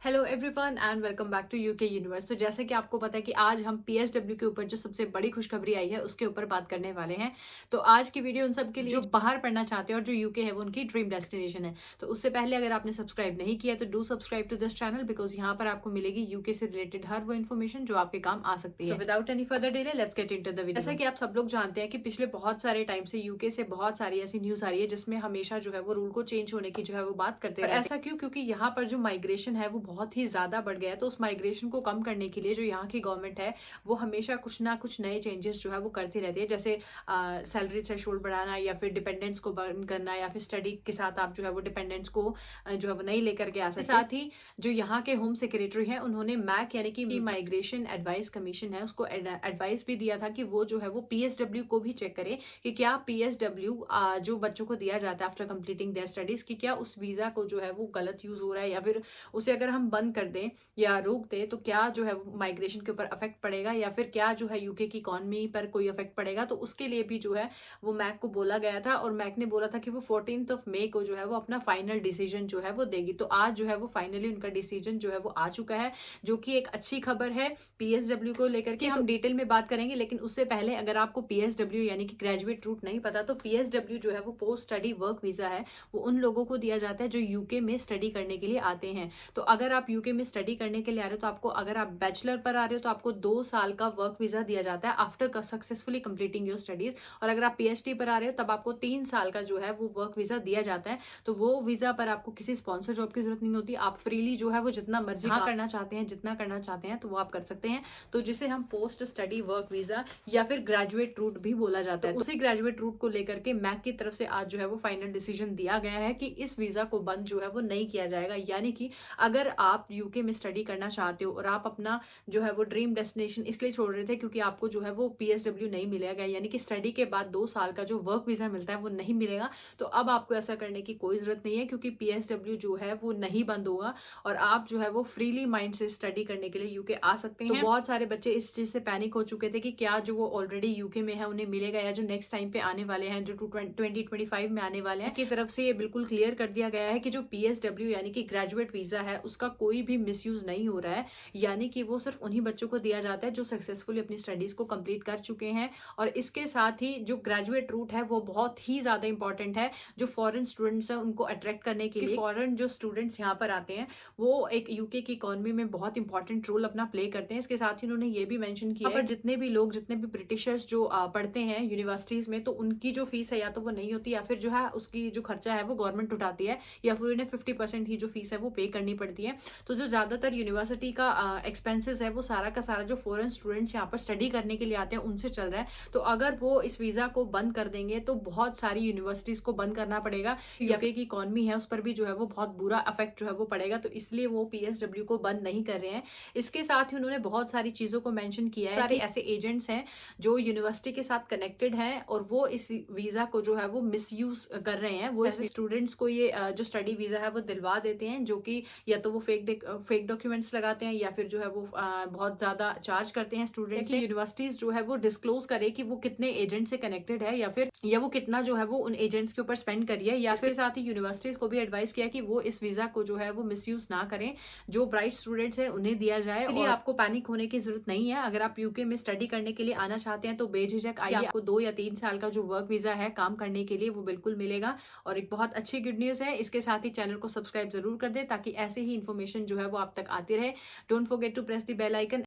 Hello everyone and welcome back to UK universe. तो जैसे कि आपको पता है कि आज हम पीएसडब्ल्यू के ऊपर जो सबसे बड़ी खुशखबरी आई है उसके ऊपर बात करने वाले हैं। तो आज की वीडियो उन सब के लिए जो बाहर पढ़ना चाहते हैं और जो यूके है वो उनकी ड्रीम डेस्टिनेशन है। तो उससे पहले अगर आपने सब्सक्राइब नहीं किया तो do subscribe to this channel because यहाँ पर आपको मिलेगी यूके से रिलेटेड हर वो इन्फॉर्मेशन जो आपके काम आ सकती है। So without any further delay let's get into the video. जैसा कि आप सब लोग जानते हैं कि पिछले बहुत सारे टाइम से यूके से बहुत सारी ऐसी न्यूज आ रही है जिसमें हमेशा जो है वो रूल को चेंज होने की जो है वो बात करते हैं। ऐसा क्यों? क्योंकि यहाँ पर जो माइग्रेशन है वो बहुत ही ज्यादा बढ़ गया है। तो उस माइग्रेशन को कम करने के लिए जो यहाँ की गवर्नमेंट है वो हमेशा कुछ ना कुछ नए चेंजेस जो है वो करती रहती है, जैसे सैलरी थ्रेशोल्ड बढ़ाना या फिर डिपेंडेंट्स को बर्न करना या फिर स्टडी के साथ आप जो है वो डिपेंडेंट्स को जो है वो नहीं लेकर के आ सकते। साथ ही जो यहाँ के होम सेक्रेटरी हैं उन्होंने मैक यानी कि माइग्रेशन एडवाइस कमीशन है उसको एडवाइस भी दिया था कि वो जो है वो पीएसडब्ल्यू को भी चेक करे कि क्या पीएसडब्ल्यू जो बच्चों को दिया जाता है आफ्टर कंप्लीटिंग देयर स्टडीज कि क्या उस वीजा को जो है वो गलत यूज हो रहा है या फिर उसे अगर हम बंद कर दें या रोक दे तो क्या जो है माइग्रेशन के ऊपर अफेक्ट पड़ेगा या फिर क्या जो है यूके की इकॉनमी पर कोई अफेक्ट पड़ेगा। तो उसके लिए भी जो है वो मैक को बोला गया था और मैक ने बोला था कि वो 14 मई को जो है वो अपना फाइनल डिसीजन जो है वो देगी। तो आज जो है वो फाइनली उनका डिसीजन जो है वो आ चुका है, जो कि एक अच्छी खबर है पीएसडब्ल्यू को लेकर के। हम डिटेल में बात करेंगे, लेकिन उससे पहले अगर आपको पीएसडब्ल्यू यानी कि ग्रेजुएट रूट नहीं पता तो पीएसडब्ल्यू जो है वो पोस्ट स्टडी वर्क वीजा है। वो उन लोगों को दिया जाता है जो यूके में स्टडी करने के लिए आते हैं। तो अगर आप यूके में स्टडी करने के लिए आ रहे हो तो आपको, अगर आप बैचलर पर आ रहे हो तो आपको 2 साल का वर्क वीजा दिया जाता है after successfully completing your studies. और अगर आप पीएचडी पर आ रहे हो तब आपको 3 साल का जो है वो वर्क वीजा दिया जाता है। तो वो वीजा पर आपको किसी स्पॉन्सर जॉब की जरूरत नहीं होती, आप फ्रीली जो है वो जितना मर्जी करना चाहते हैं, जितना करना चाहते हैं तो वो आप कर सकते हैं। तो जिसे हम पोस्ट स्टडी वर्क वीजा या फिर ग्रेजुएट रूट भी बोला जाता है। तो उसी ग्रेजुएट रूट को लेकर के मैक की तरफ से आज जो है वो फाइनल डिसीजन दिया गया है कि इस वीजा को बंद जो है वो नहीं किया जाएगा। यानी कि अगर आप यूके में स्टडी करना चाहते हो और आप अपना जो है वो ड्रीम डेस्टिनेशन इसलिए छोड़ रहे थे क्योंकि आपको जो है वो पीएसडब्ल्यू नहीं मिलेगा, यानी कि स्टडी के बाद 2 साल का जो वर्क वीजा मिलता है वो नहीं मिलेगा, तो अब आपको ऐसा करने की कोई जरूरत नहीं है क्योंकि पीएसडब्ल्यू जो है वो नहीं बंद होगा और आप जो है वो फ्रीली माइंड से स्टडी करने के लिए यूके आ सकते हैं। तो बहुत सारे बच्चे इस चीज से पैनिक हो चुके थे कि क्या जो वो ऑलरेडी यूके में है उन्हें मिलेगा या जो नेक्स्ट टाइम पे आने वाले हैं जो 2025 में आने वाले हैं की तरफ से ये बिल्कुल क्लियर कर दिया गया है कि जो पीएसडब्ल्यू यानी कि ग्रेजुएट वीजा है उसका कोई भी मिसयूज नहीं हो रहा है। यानी कि वो सिर्फ उन्हीं बच्चों को दिया जाता है जो सक्सेसफुली अपनी स्टडीज को कंप्लीट कर चुके हैं। और इसके साथ ही जो ग्रेजुएट रूट है वो बहुत ही ज्यादा इंपॉर्टेंट है जो फॉरेन स्टूडेंट्स हैं उनको अट्रैक्ट करने के लिए। फॉरेन जो स्टूडेंट्स यहाँ पर आते हैं वो एक यूके की इकोनॉमी में बहुत इंपॉर्टेंट रोल अपना प्ले करते हैं। इसके साथ ही उन्होंने ये भी मेंशन किया है पर जितने भी लोग, जितने भी ब्रिटिशर्स जो पढ़ते हैं यूनिवर्सिटीज में, तो उनकी जो फीस है या तो वो नहीं होती या फिर जो है उसकी जो खर्चा है वो गवर्नमेंट उठाती है या फिर उन्हें 50% ही जो फीस है वो पे करनी पड़ती है। तो जो ज्यादातर यूनिवर्सिटी का एक्सपेंसेस है वो सारा का सारा जो फॉरेन स्टूडेंट्स यहाँ पर स्टडी करने के लिए आते हैं उनसे चल रहा है। तो अगर वो इस वीजा को बंद कर देंगे तो बहुत सारी यूनिवर्सिटीज को बंद करना पड़ेगा, यूके की इकोनॉमी है उस पर भी जो है वो बहुत बुरा इफेक्ट जो है वो पड़ेगा। तो इसलिए वो पीएसडब्ल्यू को बंद नहीं कर रहे हैं। इसके साथ ही उन्होंने बहुत सारी चीजों को मेंशन किया है। सारे ऐसे एजेंट्स हैं जो यूनिवर्सिटी के साथ कनेक्टेड हैं और वो इस वीजा को जो है वो मिसयूज कर रहे हैं। वो ऐसे स्टूडेंट्स को ये जो स्टडी वीजा है वो दिलवा देते हैं जो कि या तो वो फेक डॉक्यूमेंट्स लगाते हैं या फिर जो है वो बहुत ज्यादा चार्ज करते हैं स्टूडेंट से। यूनिवर्सिटीज जो है वो डिस्क्लोज करे कि वो कितने एजेंट से कनेक्टेड है या फिर वो कितना जो है वो उन एजेंट्स के ऊपर स्पेंड करिए। या फिर साथ ही यूनिवर्सिटीज को भी एडवाइस किया कि वो इस वीजा को जो है वो मिसयूज ना करें, जो ब्राइट स्टूडेंट्स है उन्हें दिया जाए। और आपको पैनिक होने की जरूरत नहीं है। अगर आप यूके में स्टडी करने के लिए आना चाहते हैं तो बेझिझक आइए, आपको 2 या 3 साल का जो वर्क वीजा है काम करने के लिए वो बिल्कुल मिलेगा। और एक बहुत अच्छी गुड न्यूज है। इसके साथ ही चैनल को सब्सक्राइब जरूर कर दे ताकि ऐसे ही इन्फॉर्मेशन जो है वो आप तक आती रहे। Don't forget to press the bell icon.